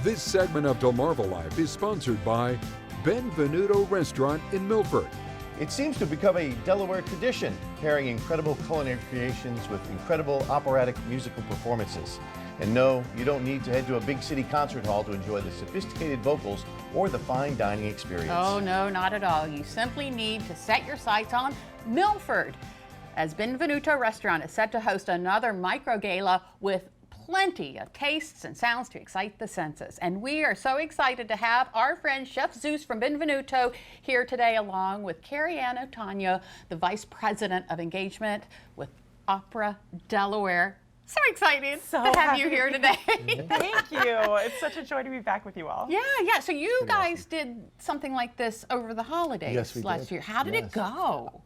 This segment of DelmarvaLife is sponsored by Benvenuto Restaurant in Milford. It seems to become a Delaware tradition, pairing incredible culinary creations with incredible operatic musical performances. And no, you don't need to head to a big city concert hall to enjoy the sophisticated vocals or the fine dining experience. Oh, no, not at all. You simply need to set your sights on Milford, as Benvenuto Restaurant is set to host another Microgala with plenty of tastes and sounds to excite the senses. And we are so excited to have our friend Chef Zeus from Benvenuto here today, along with Kerriann Otoño, the Vice President of Engagement with Opera Delaware. So excited to have you here today. Thank you. It's such a joy to be back with you all. Yeah. So you guys did something like this over the holidays Yes, we last did. year. How did it go?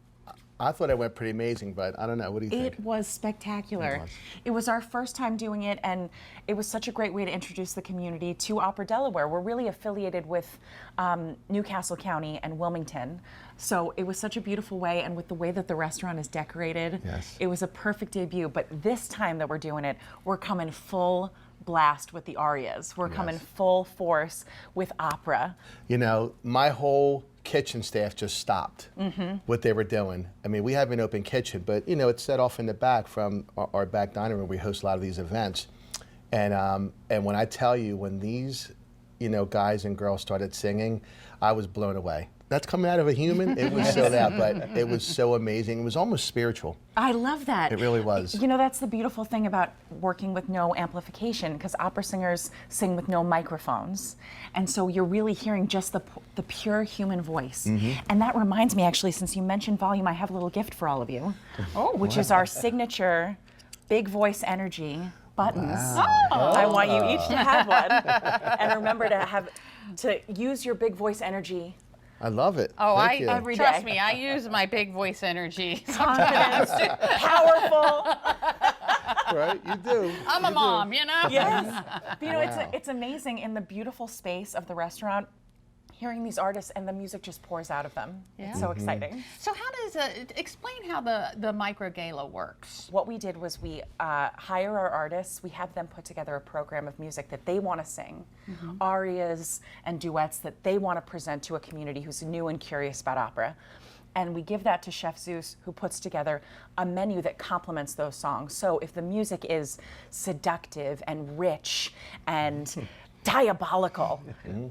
I thought it went pretty amazing, but I don't know. What do you think? It was spectacular. It was our first time doing it, and it was such a great way to introduce the community to Opera Delaware. We're really affiliated with Newcastle County and Wilmington, so it was such a beautiful way, and with the way that the restaurant is decorated, it was a perfect debut. But this time that we're doing it, we're coming full blast with the arias. We're coming full force with opera. You know, my whole kitchen staff just stopped what they were doing. I mean, we have an open kitchen, but you know, it's set off in the back from our back dining room. We host a lot of these events, and when I tell you, when these, you know, guys and girls started singing, I was blown away. That's coming out of a human. It was so that, but it was so amazing. It was almost spiritual. I love that. It really was. You know, that's the beautiful thing about working with no amplification, because opera singers sing with no microphones. And so you're really hearing just the pure human voice. And that reminds me, actually, since you mentioned volume, I have a little gift for all of you, which is our signature big voice energy buttons. I want you each to have one. And remember to use your big voice energy. I love it. Oh, Thank you. every trust day. me, I use my big voice energy. Confidence, powerful. Right, you do. I'm a mom, you know? Yes. You know, it's amazing in the beautiful space of the restaurant, hearing these artists and the music just pours out of them. Yeah. It's so exciting. So how does explain how the Microgala works? What we did was we hire our artists, we have them put together a program of music that they want to sing, arias and duets that they want to present to a community who's new and curious about opera. And we give that to Chef Zeus, who puts together a menu that complements those songs. So if the music is seductive and rich and diabolical,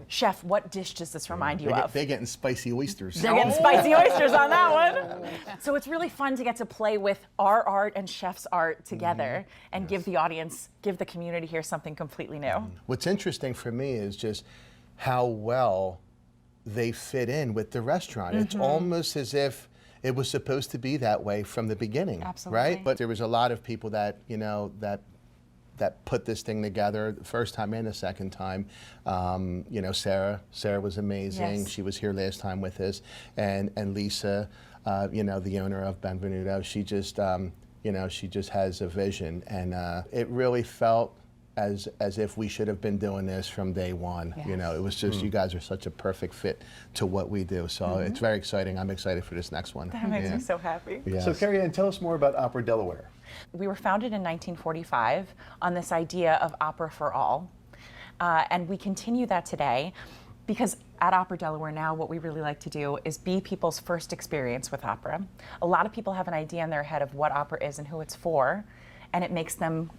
Chef, what dish does this remind you of? They're getting spicy oysters. They're getting spicy oysters on that one. So it's really fun to get to play with our art and Chef's art together and give the audience, give the community here something completely new. What's interesting for me is just how well they fit in with the restaurant. It's almost as if it was supposed to be that way from the beginning, Absolutely. right? But there was a lot of people that, you know, that put this thing together the first time and the second time. You know, Sarah was amazing. Yes. She was here last time with us, and Lisa, you know, the owner of Benvenuto. She just, you know, she just has a vision, and it really felt as if we should have been doing this from day one. Yes. You know, it was just you guys are such a perfect fit to what we do. So it's very exciting. I'm excited for this next one. That makes me so happy. Yes. So Kerriann, tell us more about Opera Delaware. We were founded in 1945 on this idea of opera for all. And we continue that today because at Opera Delaware now, what we really like to do is be people's first experience with opera. A lot of people have an idea in their head of what opera is and who it's for, and it makes them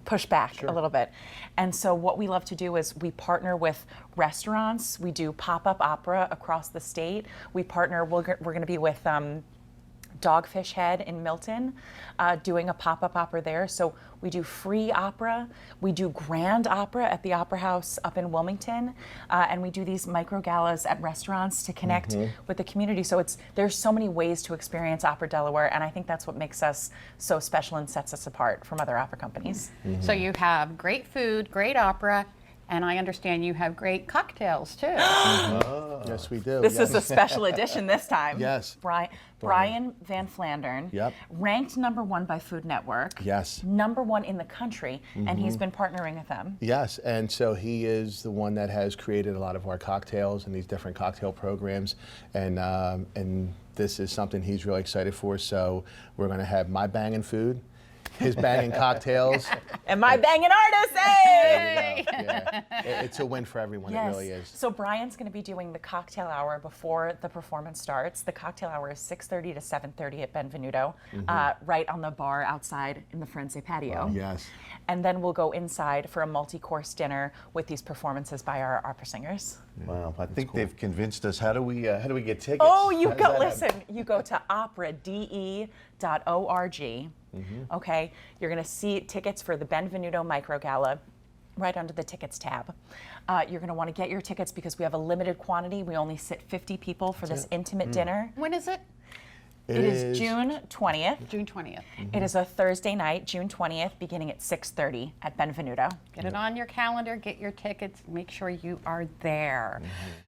push back a little bit. And so what we love to do is we partner with restaurants. We do pop-up opera across the state. We partner, we're going to be with Dogfish Head in Milton, doing a pop-up opera there. So we do free opera, we do grand opera at the Opera House up in Wilmington, and we do these micro-galas at restaurants to connect with the community. So there's so many ways to experience Opera Delaware, and I think that's what makes us so special and sets us apart from other opera companies. So you have great food, great opera, and I understand you have great cocktails too. Yes, we do. This is a special edition this time. Yes. Brian Van Flandern, ranked #1 by Food Network. Yes. #1 in the country, and he's been partnering with them. Yes, and so he is the one that has created a lot of our cocktails and these different cocktail programs, and this is something he's really excited for. So we're going to have my bangin' food. his banging cocktails. And my banging artist, hey! Yeah. It's a win for everyone. Yes. It really is. So Brian's going to be doing the cocktail hour before the performance starts. The cocktail hour is 6:30 to 7:30 at Benvenuto, right on the bar outside in the Firenze patio. Yes. And then we'll go inside for a multi-course dinner with these performances by our opera singers. Wow, I think they've convinced us. How do we get tickets? Oh, you How does go, that listen, happen? you go to operade.org. Okay, you're going to see tickets for the Benvenuto Microgala right under the tickets tab. You're going to want to get your tickets because we have a limited quantity. We only sit 50 people for this intimate dinner. When is it? It is June 20th. June 20th. It is a Thursday night, June 20th, beginning at 6:30 at Benvenuto. Get it on your calendar, get your tickets, make sure you are there.